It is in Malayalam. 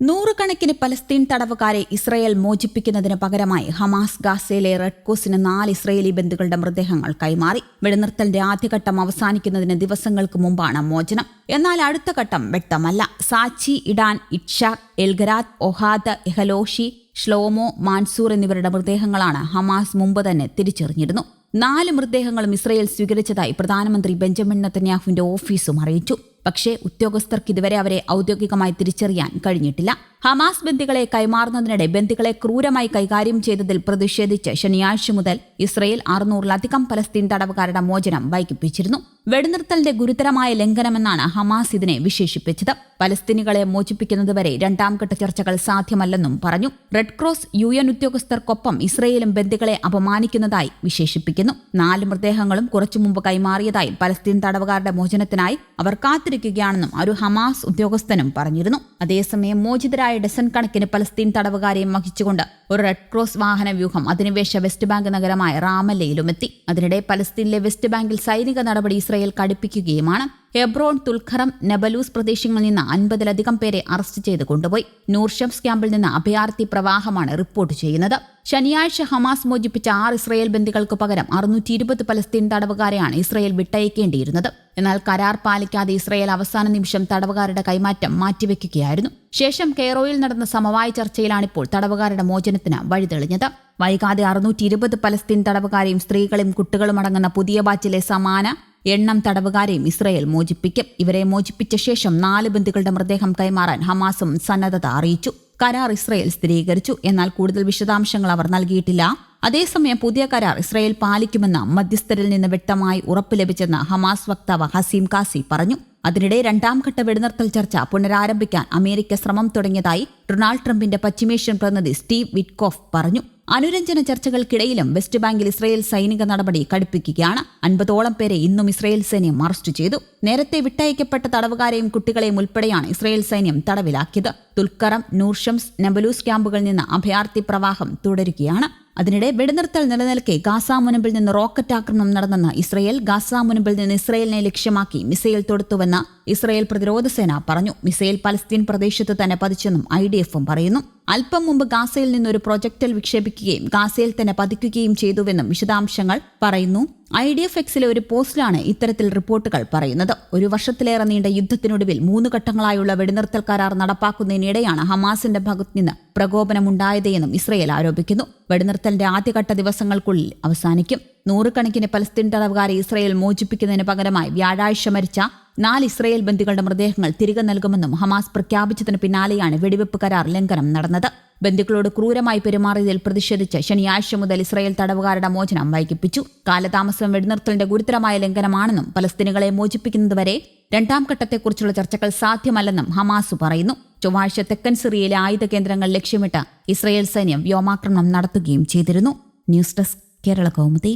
നൂറുകണക്കിന് പലസ്തീൻ തടവുകാരെ ഇസ്രയേൽ മോചിപ്പിക്കുന്നതിന് പകരമായി ഹമാസ് ഗാസയിലെ റെഡ് ക്രോസിന് 4 ഇസ്രയേലി ബന്ധുക്കളുടെ മൃതദേഹങ്ങൾ കൈമാറി. വെടിനിർത്തലിന്റെ ആദ്യഘട്ടം അവസാനിക്കുന്നതിന് ദിവസങ്ങൾക്ക് മുമ്പാണ് മോചനം. എന്നാൽ അടുത്ത ഘട്ടം വ്യക്തമല്ല. സാച്ചി, ഇഡാൻ, ഇറ്റ്ഷാഖ്, എൽഗരാത്ത്, ഒഹാദ്, എഹലോഷി, ഷ്ലോമോ, മാൻസൂർ എന്നിവരുടെ മൃതദേഹങ്ങളാണ് ഹമാസ് മുമ്പ് തന്നെ തിരിച്ചറിഞ്ഞിരുന്നു. 4 മൃതദേഹങ്ങളും ഇസ്രയേൽ സ്വീകരിച്ചതായി പ്രധാനമന്ത്രി ബെഞ്ചമിൻ നെതന്യാഹുവിന്റെ ഓഫീസും അറിയിച്ചു. പക്ഷേ ഉദ്യോഗസ്ഥർക്ക് ഇതുവരെ അവരെ ഔദ്യോഗികമായി തിരിച്ചറിയാൻ കഴിഞ്ഞിട്ടില്ല. ഹമാസ് ബന്ദികളെ കൈമാറുന്നതിനിടെ ബന്ദികളെ ക്രൂരമായി കൈകാര്യം ചെയ്തതിൽ പ്രതിഷേധിച്ച് ശനിയാഴ്ച മുതൽ ഇസ്രയേൽ 600-ലധികം പലസ്തീൻ തടവുകാരുടെ മോചനം വൈകിപ്പിച്ചിരുന്നു. വെടിനിർത്തലിന്റെ ഗുരുതരമായ ലംഘനമെന്നാണ് ഹമാസ് ഇതിനെ വിശേഷിപ്പിച്ചത്. പലസ്തീനികളെ മോചിപ്പിക്കുന്നതുവരെ 2ാം-ഘട്ട ചർച്ചകൾ സാധ്യമല്ലെന്നും പറഞ്ഞു. റെഡ് ക്രോസ് UN ഉദ്യോഗസ്ഥർക്കൊപ്പം ഇസ്രയേലും ബന്ദികളെ അപമാനിക്കുന്നതായി വിശേഷിപ്പിക്കുന്നു. 4 മൃതദേഹങ്ങളും കുറച്ചു മുമ്പ് കൈമാറിയതായും പലസ്തീൻ തടവുകാരുടെ മോചനത്തിനായി അവർ കാത്തിരിക്കുകയാണെന്നും ഒരു ഹമാസ് ഉദ്യോഗസ്ഥനും പറഞ്ഞിരുന്നു. അതേസമയം മോചിതരായ ഡസൻ കണക്കിന് പലസ്തീൻ തടവുകാരെയും വഹിച്ചുകൊണ്ട് ഒരു റെഡ് ക്രോസ് വാഹന വ്യൂഹം അധിനിവേശ വെസ്റ്റ് ബാങ്ക് നഗരമായ റാമല്ലയിലുമെത്തി. അതിനിടെ പലസ്തീനിലെ വെസ്റ്റ് ബാങ്കിൽ സൈനിക നടപടി ഇസ്രയേൽ കടുപ്പിക്കുകയുമാണ്. ഹെബ്രോൺ, തുൽഖറം, നബലൂസ് പ്രദേശങ്ങളിൽ നിന്ന് 50-ലധികം പേരെ അറസ്റ്റ് ചെയ്ത് കൊണ്ടുപോയി. നൂർഷംസ് ക്യാമ്പിൽ നിന്ന് അഭയാർത്ഥി പ്രവാഹമാണ് റിപ്പോർട്ട് ചെയ്യുന്നത്. ശനിയാഴ്ച ഹമാസ് മോചിപ്പിച്ച 6 ഇസ്രയേൽ ബന്ദികൾക്ക് പകരം 620 പലസ്തീൻ തടവുകാരെയാണ് ഇസ്രയേൽ വിട്ടയക്കേണ്ടിയിരുന്നത്. എന്നാൽ കരാർ പാലിക്കാതെ ഇസ്രയേൽ അവസാന നിമിഷം തടവുകാരുടെ കൈമാറ്റം മാറ്റിവെക്കുകയായിരുന്നു. ശേഷം കെയ്റോയിൽ നടന്ന സമവായ ചർച്ചയിലാണിപ്പോൾ തടവുകാരുടെ മോചനത്തിന് വഴിതെളിഞ്ഞത്. വൈകാതെ 620 പലസ്തീൻ തടവുകാരെയും സ്ത്രീകളും കുട്ടികളും അടങ്ങുന്ന പുതിയ ബാച്ചിലെ സമാന എണ്ണം തടവുകാരെയും ഇസ്രയേൽ മോചിപ്പിക്കും. ഇവരെ മോചിപ്പിച്ച ശേഷം 4 ബന്ദികളുടെ മൃതദേഹം കൈമാറാൻ ഹമാസും സന്നദ്ധത അറിയിച്ചു. കരാർ ഇസ്രയേൽ സ്ഥിരീകരിച്ചു. എന്നാൽ കൂടുതൽ വിശദാംശങ്ങൾ അവർ നൽകിയിട്ടില്ല. അതേസമയം പുതിയ കരാർ ഇസ്രയേൽ പാലിക്കുമെന്ന് മധ്യസ്ഥരിൽ നിന്ന് വ്യക്തമായി ഉറപ്പ് ലഭിച്ചെന്ന് ഹമാസ് വക്താവ് ഹസീം കാസി പറഞ്ഞു. അതിനിടെ 2ാം-ഘട്ട വെടിനിർത്തൽ ചർച്ച പുനരാരംഭിക്കാൻ അമേരിക്ക ശ്രമം തുടങ്ങിയതായി ഡൊണാൾഡ് ട്രംപിന്റെ പശ്ചിമേഷ്യൻ പ്രതിനിധി സ്റ്റീവ് വിറ്റ്കോഫ് പറഞ്ഞു. അനുരഞ്ജന ചർച്ചകൾക്കിടയിലും വെസ്റ്റ് ബാങ്കിൽ ഇസ്രയേൽ സൈനിക നടപടി കടുപ്പിക്കുകയാണ്. 50ഓളം പേരെ ഇന്നും ഇസ്രയേൽ സൈന്യം അറസ്റ്റ് ചെയ്തു. നേരത്തെ വിട്ടയക്കപ്പെട്ട തടവുകാരെയും കുട്ടികളെയും ഉൾപ്പെടെയാണ് ഇസ്രയേൽ സൈന്യം തടവിലാക്കിയത്. തുൽക്കറം, നൂർഷംസ്, നബലൂസ് ക്യാമ്പുകളിൽ നിന്ന് അഭയാർത്ഥി പ്രവാഹം തുടരുകയാണ്. അതിനിടെ വെടിനിർത്തൽ നിലനിൽക്കെ ഗാസ മുനമ്പിൽ നിന്ന് റോക്കറ്റ് ആക്രമണം നടന്നെന്ന് ഇസ്രയേൽ. ഗാസ മുനമ്പിൽ നിന്ന് ഇസ്രയേലിനെ ലക്ഷ്യമാക്കി മിസൈൽ തൊടുത്തുവെന്ന് ഇസ്രയേൽ പ്രതിരോധ സേന പറഞ്ഞു. മിസൈൽ പലസ്തീൻ പ്രദേശത്ത് തന്നെ പതിച്ചെന്നും IDFും പറയുന്നു. അല്പം മുമ്പ് ഗാസയിൽ നിന്നൊരു പ്രൊജക്ടൽ വിക്ഷേപിക്കുകയും ഗാസയിൽ തന്നെ പതിക്കുകയും ചെയ്തുവെന്നും വിശദാംശങ്ങൾ പറയുന്നു. IDF Xലെ ഒരു പോസ്റ്റിലാണ് ഇത്തരത്തിൽ റിപ്പോർട്ടുകൾ പറയുന്നത്. 1 വർഷത്തിലേറെ നീണ്ട യുദ്ധത്തിനൊടുവിൽ 3 ഘട്ടങ്ങളായുള്ള വെടിനിർത്തൽ കരാർ നടപ്പാക്കുന്നതിനിടെയാണ് ഹമാസിന്റെ ഭാഗത്തുനിന്ന് പ്രകോപനമുണ്ടായതെന്നും ഇസ്രയേൽ ആരോപിക്കുന്നു. വെടിനിർത്തലിന്റെ ആദ്യഘട്ട ദിവസങ്ങൾക്കുള്ളിൽ അവസാനിക്കും. 100 കണക്കിന് പലസ്തീൻ തടവുകാരെ ഇസ്രയേൽ മോചിപ്പിക്കുന്നതിന് പകരമായി വ്യാഴാഴ്ച മരിച്ച 4 ഇസ്രയേൽ ബന്ദികളുടെ മൃതദേഹങ്ങൾ തിരികെ നൽകുമെന്നും ഹമാസ് പ്രഖ്യാപിച്ചതിന് പിന്നാലെയാണ് വെടിവെപ്പ് കരാർ ലംഘനം നടന്നത്. ബന്ദികളോട് ക്രൂരമായി പെരുമാറിയതിൽ പ്രതിഷേധിച്ച് ശനിയാഴ്ച മുതൽ ഇസ്രയേൽ തടവുകാരുടെ മോചനം വൈകിപ്പിച്ചു. കാലതാമസം വെടിനിർത്തലിന്റെ ഗുരുതരമായ ലംഘനമാണെന്നും പലസ്തീനുകളെ മോചിപ്പിക്കുന്നതുവരെ 2ാം ഘട്ടത്തെക്കുറിച്ചുള്ള ചർച്ചകൾ സാധ്യമല്ലെന്നും ഹമാസ് പറയുന്നു. ചൊവ്വാഴ്ച തെക്കൻ സിറിയയിലെ ആയുധ കേന്ദ്രങ്ങൾ ലക്ഷ്യമിട്ട് ഇസ്രയേൽ സൈന്യം വ്യോമാക്രമണം നടത്തുകയും ചെയ്തിരുന്നു. News desk, Kerala Kaumudi.